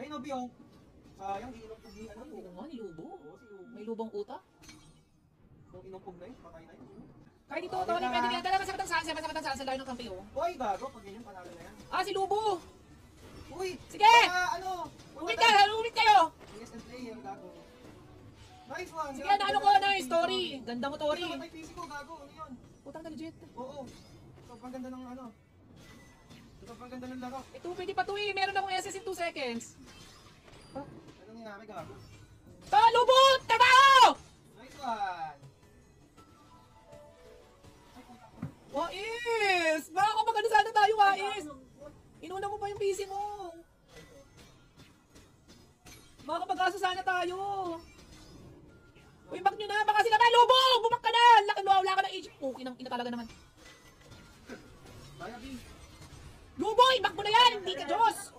Ayun o, Biyong. Sayang, di inumpog ni ano. Oo nga, nilubo. Oo, si Lubo. May lubong utak. Kung inumpog na yun, patay na yun. Kahit ito, Tony, pwede niya. Dala masakit ang salsa, masakit ang salsa dahil ng kampi, oh. Uy, gago, pag ganyan, panalo na yan. Ah, si Lubo! Uy! Sige! Ano? Ulit ka! Ulit kayo! Yes, and play yan, gago. Nice one! Sige, naano ko na yung story. Ganda mo, Tori. Ito, patay PC ko, gago. Ano yun? Putang na legit. Oo. Sobrang ganda ng ano. Sobrang ganda ng laro. Ito, pwede pa to eh. Meron akong SS in 2 seconds. Ano nangyari, gago? Ta, Lubo! Trabaho! Nice one! Wais! Baka magano sana tayo, Wais! Inuna mo pa yung PC mo. Makakapag-asa sana tayo. Uy, back nyo na. Baka sila ba? Lubo! Bumak ka na! Wala ka ng age. Okay, ina talaga naman. Baya, B. Lubo! Back mo na yan! Hindi ka Diyos!